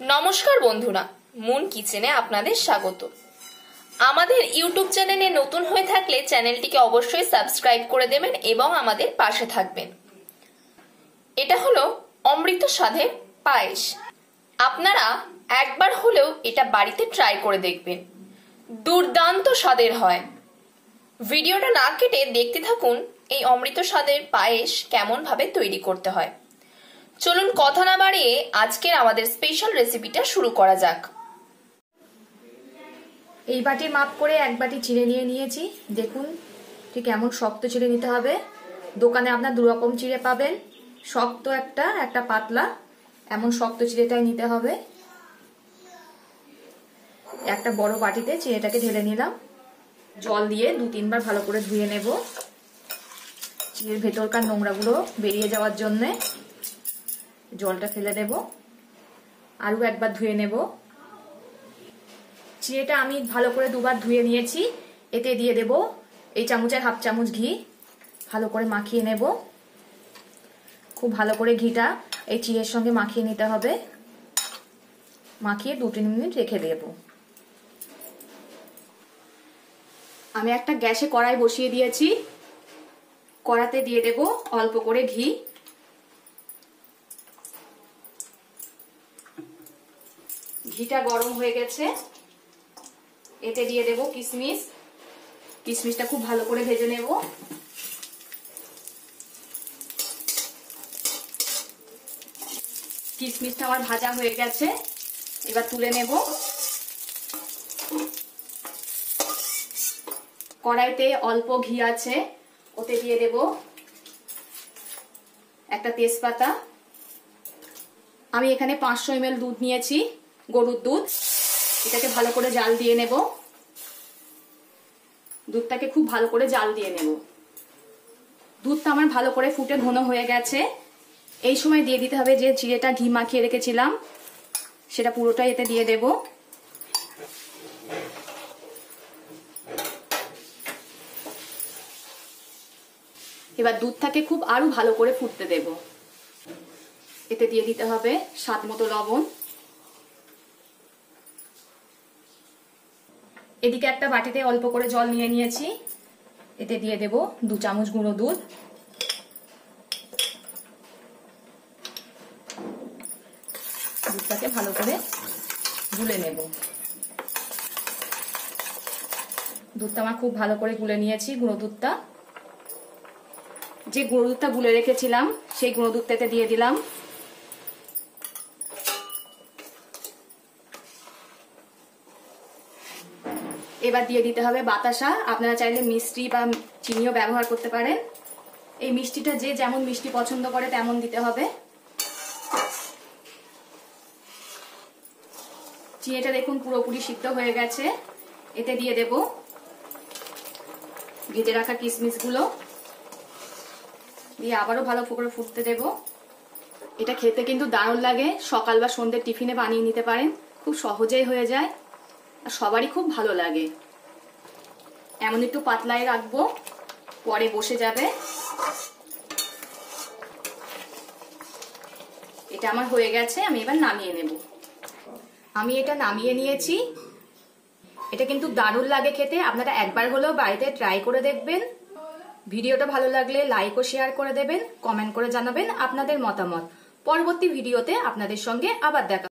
নমস্কার বন্ধুরা, মুন কিচেনে আপনাদের স্বাগত। আমাদের ইউটিউব চ্যানেলে নতুন হয়ে থাকলে চ্যানেলটিকে অবশ্যই সাবস্ক্রাইব করে দেবেন এবং আমাদের পাশে থাকবেন। এটা হলো অমৃত স্বাদের পায়েস। আপনারা একবার হলেও এটা বাড়িতে ট্রাই করে দেখবেন, দুর্দান্ত স্বাদের হয়। ভিডিওটা না কেটে দেখতে থাকুন এই অমৃত স্বাদের পায়েস কেমন ভাবে তৈরি করতে হয়। চলুন কথা না বাড়িয়ে আজকের আমাদের স্পেশাল রেসিপিটা শুরু করা যাক। এই বাটির মাপ করে এক বাটি চিড়ে নিয়ে নিয়েছি। দেখুন ঠিক এমন শক্ত চিড়ে নিতে হবে। দোকানে আপনার দু রকম চিড়ে পাবেন, শক্ত একটা পাতলা। এমন শক্ত চিড়েটাই নিতে হবে। একটা বড় বাটিতে চিড়েটাকে ঢেলে নিলাম। জল দিয়ে 2-3 বার ভালো করে ধুয়ে নেব, চিড়ের ভেতরকার নোংরাগুলো বেরিয়ে যাওয়ার জন্যে। জলটা ফেলে দেব, আরও একবার ধুয়ে নেব। চিড়েটা আমি ভালো করে 2 বার ধুয়ে নিয়েছি। এতে দিয়ে দেব এই চামচের হাফ চামচ ঘি। ভালো করে মাখিয়ে নেব। খুব ভালো করে ঘিটা এই চিড়ের সঙ্গে মাখিয়ে নিতে হবে। মাখিয়ে 2-3 মিনিট রেখে দেব। আমি একটা গ্যাসে কড়াই বসিয়ে দিয়েছি। কড়াতে দিয়ে দেব অল্প করে ঘি। ঘিটা গরম হয়ে গেছে। এতে দিয়ে দেব কিশমিশ। কিশমিশটা খুব ভালো করে ভেজে নেব। কিশমিশটা আমার ভাজা হয়ে গেছে, এবার তুলে নেব। কড়াইতে অল্প ঘি আছে, ওতে দিয়ে দেব একটা তেজপাতা। আমি এখানে 500 ml দুধ নিয়েছি, গরুর দুধ। এটাকে ভালো করে জাল দিয়ে নেব। দুধটাকে খুব ভালো করে জাল দিয়ে নেব। দুধটা আমার ভালো করে ফুটে ঘন হয়ে গেছে। এই সময় দিয়ে দিতে হবে যে চিড়েটা ঘি মাখিয়ে রেখেছিলাম, সেটা পুরোটাই এতে দিয়ে দেব। এবার দুধটাকে খুব আরো ভালো করে ফুটতে দেব। এতে দিয়ে দিতে হবে স্বাদ মতো লবণ। এদিকে একটা বাটিতে অল্প করে জল নিয়ে নিয়েছি। এতে দিয়ে দেব 2 চামচ গুঁড়ো দুধ। দুধটাকে ভালো করে গুলে নেব। দুধটা আমার খুব ভালো করে গুলে নিয়েছি, গুঁড়ো দুধটা। যে গুঁড়ো দুধটা গুলে রেখেছিলাম সেই গুঁড়ো দুধটাতে দিয়ে দিলাম। এবার দিয়ে দিতে হবে বাতাসা। আপনারা চাইলে মিষ্টি বা চিনিও ব্যবহার করতে পারেন। এই মিষ্টিটা যে যেমন মিষ্টি পছন্দ করে তেমন দিতে হবে। চিনিটা দেখুন পুরোপুরি সিদ্ধ হয়ে গেছে। এতে দিয়ে দেব ভেজে রাখা কিশমিশগুলো, দিয়ে আবারও ভালো করে ফুটতে দেব। এটা খেতে কিন্তু দারুণ লাগে। সকাল বা সন্ধ্যের টিফিনে বানিয়ে নিতে পারেন, খুব সহজেই হয়ে যায় আর সবারই খুব ভালো লাগে। এমন একটু পাতলায় রাখবো, পরে বসে যাবে। এটা আমার হয়ে গেছে, আমি এবার নামিয়ে নেব। আমি এটা নামিয়ে নিয়েছি। এটা কিন্তু দারুণ লাগে খেতে। আপনারা একবার হলেও বাড়িতে ট্রাই করে দেখবেন। ভিডিওটা ভালো লাগলে লাইক ও শেয়ার করে দেবেন, কমেন্ট করে জানাবেন আপনাদের মতামত। পরবর্তী ভিডিওতে আপনাদের সঙ্গে আবার দেখা